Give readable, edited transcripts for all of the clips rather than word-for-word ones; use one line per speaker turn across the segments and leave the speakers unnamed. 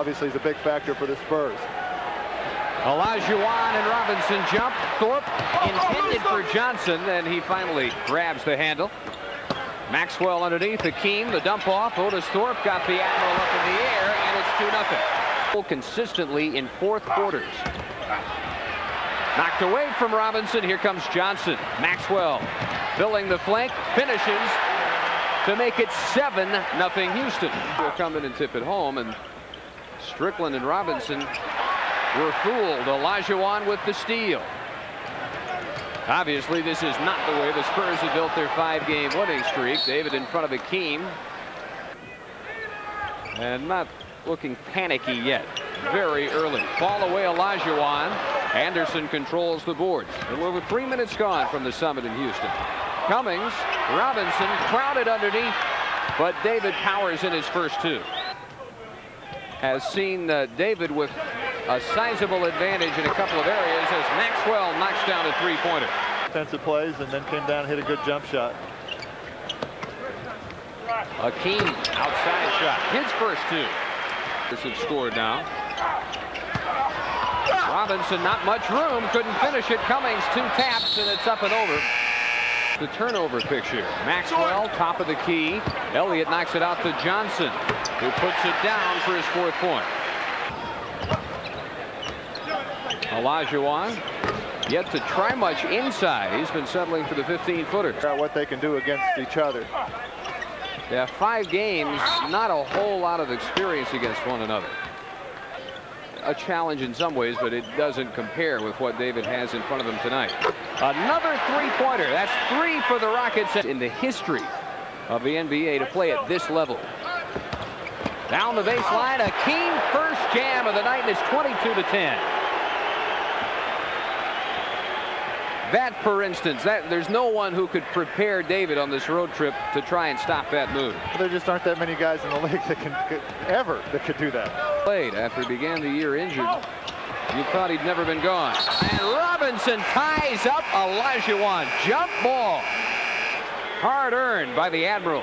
obviously is a big factor for the Spurs.
Olajuwon and Robinson jump. Thorpe intended for Johnson, and he finally grabs the handle. Maxwell underneath. Hakeem, the dump off. Otis Thorpe got the Admiral up in the air, and it's 2-0. Consistently in fourth quarters. Knocked away from Robinson. Here comes Johnson. Maxwell filling the flank, finishes to make it 7-0 Houston. Will come in and tip it home, and Strickland and Robinson were fooled. Olajuwon with the steal. Obviously, this is not the way the Spurs have built their 5-game winning streak. David in front of Hakeem. And not looking panicky yet. Very early. Fall away Olajuwon. Anderson controls the boards. And over 3 minutes gone from the Summit in Houston. Cummings, Robinson crowded underneath, but David powers in his first two. Has seen David with a sizable advantage in a couple of areas as Maxwell knocks down a three-pointer.
Defensive plays and then came down and hit a good jump shot.
Hakeem, outside shot, his first two. Have scored now. Robinson, not much room, couldn't finish it. Cummings, 2 taps, and it's up and over. The turnover picture. Maxwell, top of the key. Elliott knocks it out to Johnson, who puts it down for his 4th point. Olajuwon, yet to try much inside. He's been settling for the 15-footer.
What they can do against each other.
Yeah, 5 games, not a whole lot of experience against one another. A challenge in some ways, but it doesn't compare with what David has in front of him tonight. Another three-pointer. That's 3 for the Rockets in the history of the NBA to play at this level. Down the baseline, Hakeem, first jam of the night, and it's 22-10. That, for instance, there's no one who could prepare David on this road trip to try and stop that move.
There just aren't that many guys in the league that could do that.
Played after he began the year injured. You thought he'd never been gone. And Robinson ties up Olajuwon. Jump ball. Hard earned by the Admiral.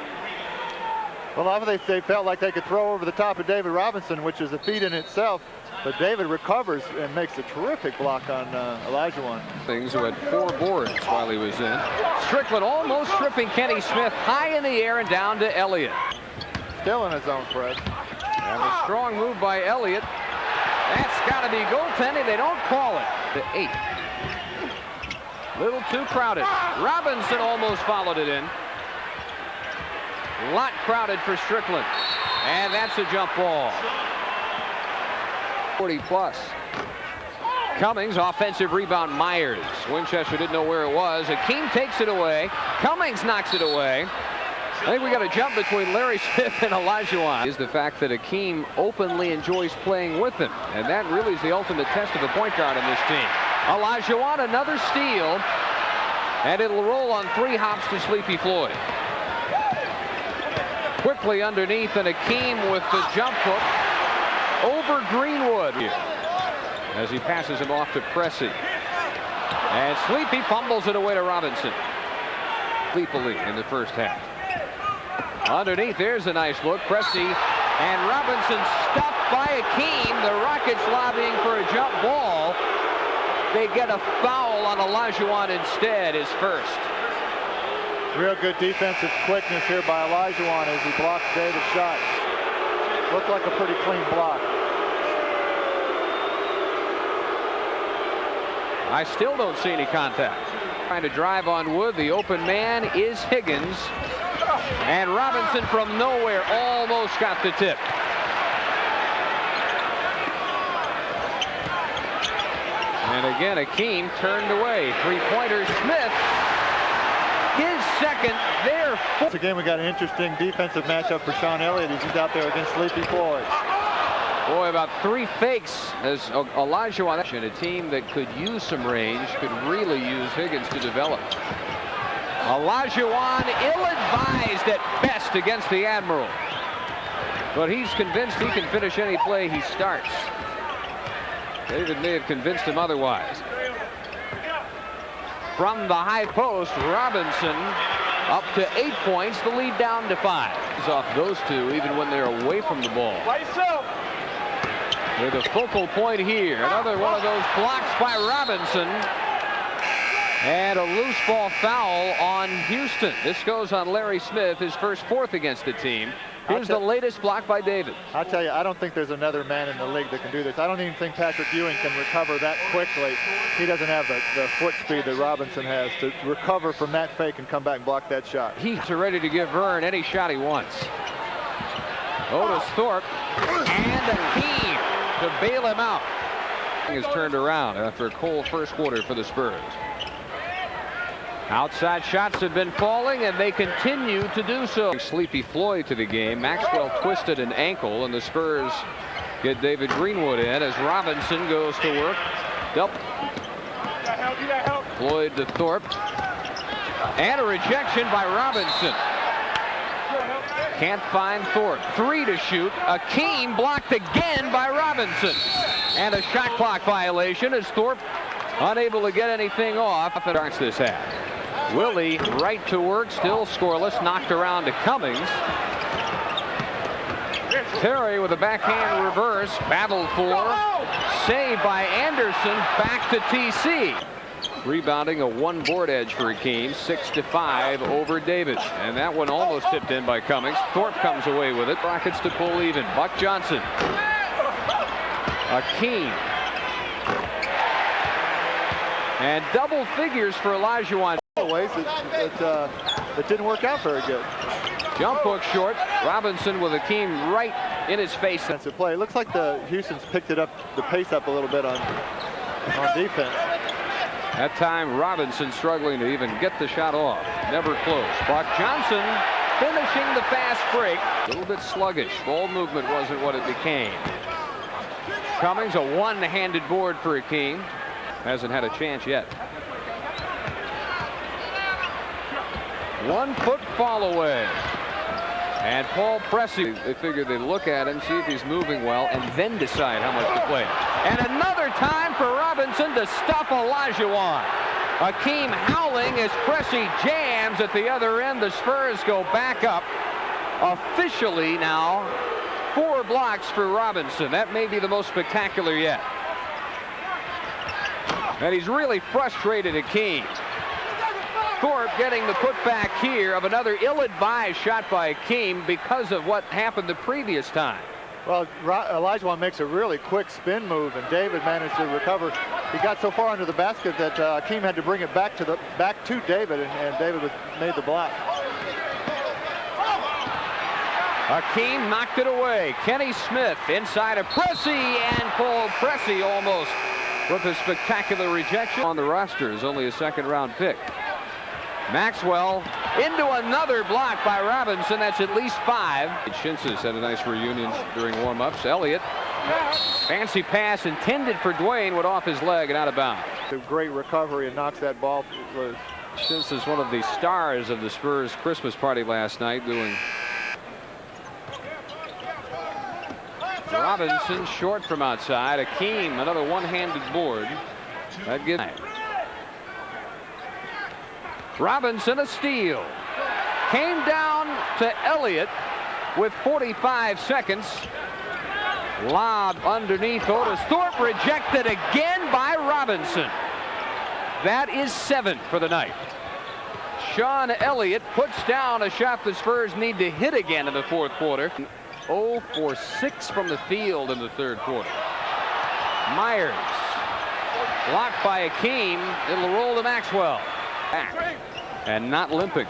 Well, obviously they felt like they could throw over the top of David Robinson, which is a feat in itself. But David recovers and makes a terrific block on Olajuwon.
Things who had 4 boards while he was in. Strickland almost stripping Kenny Smith high in the air and down to Elliott.
Still in his own, Fred.
And a strong move by Elliott. That's got to be goaltending. They don't call it. To 8. Little too crowded. Robinson almost followed it in. Lot crowded for Strickland. And that's a jump ball. 40+. Cummings, offensive rebound, Myers. Winchester didn't know where it was. Hakeem takes it away. Cummings knocks it away. I think we got a jump between Larry Smith and Olajuwon. Is the fact that Hakeem openly enjoys playing with him. And that really is the ultimate test of a point guard on this team. Olajuwon, another steal. And it'll roll on 3 hops to Sleepy Floyd. Quickly underneath, and Hakeem with the jump hook over Greenwood here as he passes him off to Pressey. And Sleepy fumbles it away to Robinson. Sleepily in the first half. Underneath, there's a nice look. Pressey and Robinson stuffed by Hakeem. The Rockets lobbying for a jump ball. They get a foul on Olajuwon instead, his first.
Real good defensive quickness here by Olajuwon as he blocks David's shot. Looked like a pretty clean block.
I still don't see any contact. Trying to drive on Wood. The open man is Higgins. And Robinson from nowhere almost got the tip. And again, Hakeem turned away. 3-pointer. Smith, his second, there.
Once again, we got an interesting defensive matchup for Sean Elliott as he's out there against Sleepy Floyd.
Boy, about 3 fakes as Olajuwon. A team that could use some range, could really use Higgins to develop. Olajuwon ill-advised at best against the Admiral. But he's convinced he can finish any play he starts. David may have convinced him otherwise. From the high post, Robinson up to 8 points, the lead down to 5. He's off those two even when they're away from the ball. with a focal point here. Another one of those blocks by Robinson. And a loose ball foul on Houston. This goes on Larry Smith, his first fourth against the team. Here's the latest block by David.
I'll tell you, I don't think there's another man in the league that can do this. I don't even think Patrick Ewing can recover that quickly. He doesn't have the foot speed that Robinson has to recover from that fake and come back and block that shot.
He's ready to give Vern any shot he wants. Otis Thorpe and Hakeem to bail him out. He has turned around after a cold first quarter for the Spurs. Outside shots have been falling, and they continue to do so. Sleepy Floyd to the game. Maxwell twisted an ankle, and the Spurs get David Greenwood in as Robinson goes to work. Floyd to Thorpe. And a rejection by Robinson. Can't find Thorpe. 3 to shoot. Hakeem blocked again by Robinson. And a shot clock violation as Thorpe unable to get anything off. It starts this half. Willie right to work, still scoreless, knocked around to Cummings. Terry with a backhand reverse, battled for, saved by Anderson, back to TC. Rebounding a one-board edge for Hakeem, 6-5 over Davis. And that one almost tipped in by Cummings. Thorpe comes away with it. Rockets to pull even. Buck Johnson. Hakeem. And double figures for Olajuwon.
Ways it didn't work out very good.
Jump hook short. Robinson with Hakeem right in his face.
Defensive play. It looks like the Houston's picked it up, the pace up a little bit on defense.
That time Robinson struggling to even get the shot off. Never close. Buck Johnson finishing the fast break. A little bit sluggish. Ball movement wasn't what it became. Cummings, a one-handed board for Hakeem. Hasn't had a chance yet. 1 foot fall away. And Paul Pressey, they figure they'd look at him, see if he's moving well, and then decide how much to play. And another time for Robinson to stuff Olajuwon. Hakeem howling as Pressey jams at the other end. The Spurs go back up. Officially now, 4 blocks for Robinson. That may be the most spectacular yet. And he's really frustrated Hakeem. Thorpe getting the putback here of another ill-advised shot by Hakeem because of what happened the previous time.
Well, Olajuwon makes a really quick spin move, and David managed to recover. He got so far under the basket that Hakeem had to bring it back to David, and David made the block.
Hakeem knocked it away. Kenny Smith inside of Pressey, and Paul Pressey almost with a spectacular rejection. On the roster is only a second-round pick. Maxwell into another block by Robinson. That's at least 5. Shinsis had a nice reunion during warm-ups. Elliott, fancy pass intended for Dwayne, went off his leg and out of bounds.
A great recovery and knocks that ball loose.
Shinsis, one of the stars of the Spurs Christmas party last night, doing. Robinson short from outside. Hakeem, another one-handed board. That gives. Robinson a steal. Came down to Elliott with 45 seconds. Lob underneath Otis Thorpe, rejected again by Robinson. That is 7 for the night. Sean Elliott puts down a shot the Spurs need to hit again in the fourth quarter. 0 for 6 from the field in the third quarter. Myers blocked by Hakeem. It'll roll to Maxwell. Back and not limping.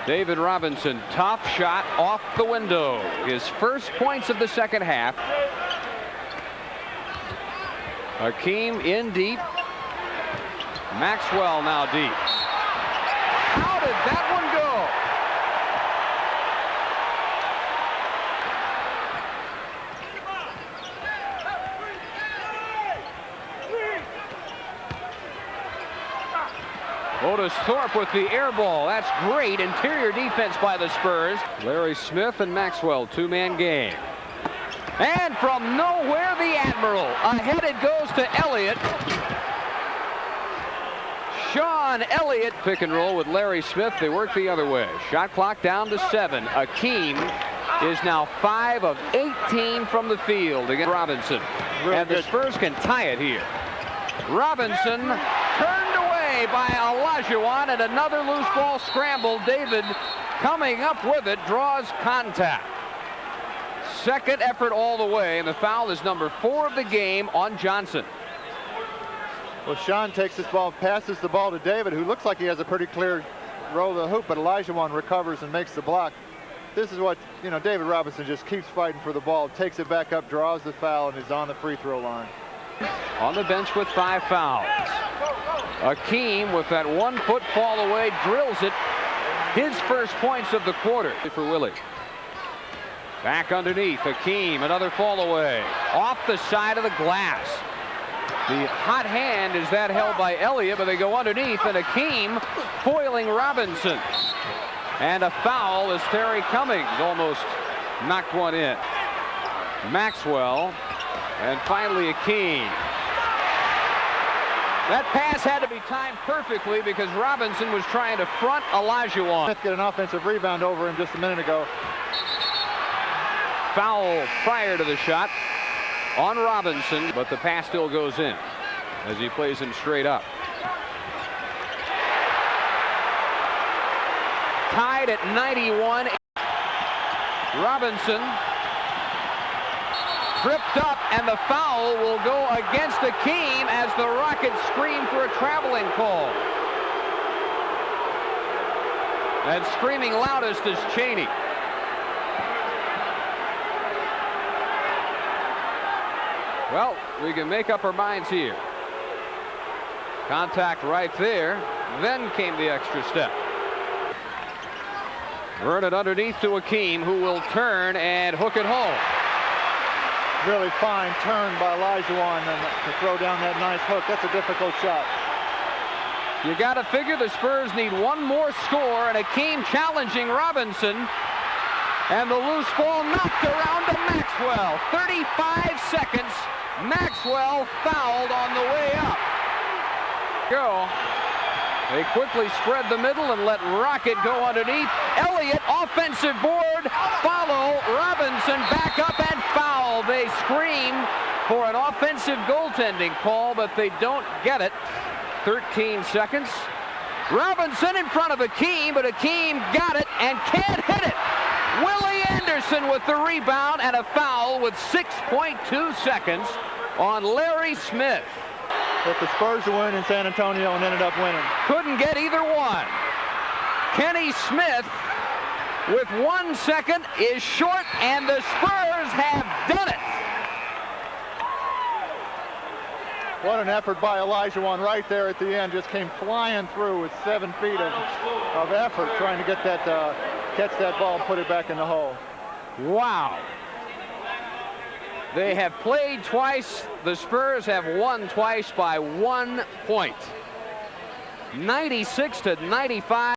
David Robinson, tough shot off the window. His first points of the second half. Hakeem in deep. Maxwell now deep. How did that one go? Otis Thorpe with the air ball. That's great interior defense by the Spurs. Larry Smith and Maxwell, 2-man game. And from nowhere, the Admiral. Ahead it goes to Elliott. Sean Elliott pick and roll with Larry Smith. They work the other way. Shot clock down to 7. Hakeem is now 5 of 18 from the field against Robinson. And the Spurs can tie it here. Robinson turned away by Olajuwon, and another loose ball scramble. David coming up with it, draws contact. Second effort all the way, and the foul is number 4 of the game on Johnson.
Well, Sean takes this ball, passes the ball to David, who looks like he has a pretty clear roll of the hoop, but Olajuwon recovers and makes the block. This is what, David Robinson just keeps fighting for the ball, takes it back up, draws the foul, and is on the free throw line.
On the bench with 5 fouls. Hakeem with that 1-foot fall away, drills it. His first points of the quarter for Willie. Back underneath, Hakeem, another fall away. Off the side of the glass. The hot hand is that held by Elliott, but they go underneath, and Hakeem foiling Robinson. And a foul as Terry Cummings almost knocked one in. Maxwell, and finally Hakeem. That pass had to be timed perfectly because Robinson was trying to front Olajuwon.
Smith get an offensive rebound over him just a minute ago.
Foul prior to the shot on Robinson, but the pass still goes in as he plays him straight up. Tied at 91. Robinson tripped up, and the foul will go against Hakeem as the Rockets scream for a traveling call. And screaming loudest is Cheney. Well, we can make up our minds here. Contact right there. Then came the extra step. Run it underneath to Hakeem, who will turn and hook it home.
Really fine turn by Olajuwon and to throw down that nice hook. That's a difficult shot.
You got to figure the Spurs need one more score, and Hakeem challenging Robinson. And the loose ball knocked around to Maxwell. 35 seconds. Maxwell fouled on the way up. Go. They quickly spread the middle and let Rocket go underneath. Elliott, offensive board, follow. Robinson back up and foul. They scream for an offensive goaltending call, but they don't get it. 13 seconds. Robinson in front of Hakeem, but Hakeem got it and can't hit it. Willie Anderson with the rebound and a foul with 6.2 seconds on Larry Smith.
But the Spurs win in San Antonio and ended up winning.
Couldn't get either one. Kenny Smith with 1 second is short, and the Spurs have done it.
What an effort by Olajuwon right there at the end. Just came flying through with 7 feet of effort trying to get that, catch that ball and put it back in the hole.
Wow. They have played twice. The Spurs have won twice by 1 point. 96-95.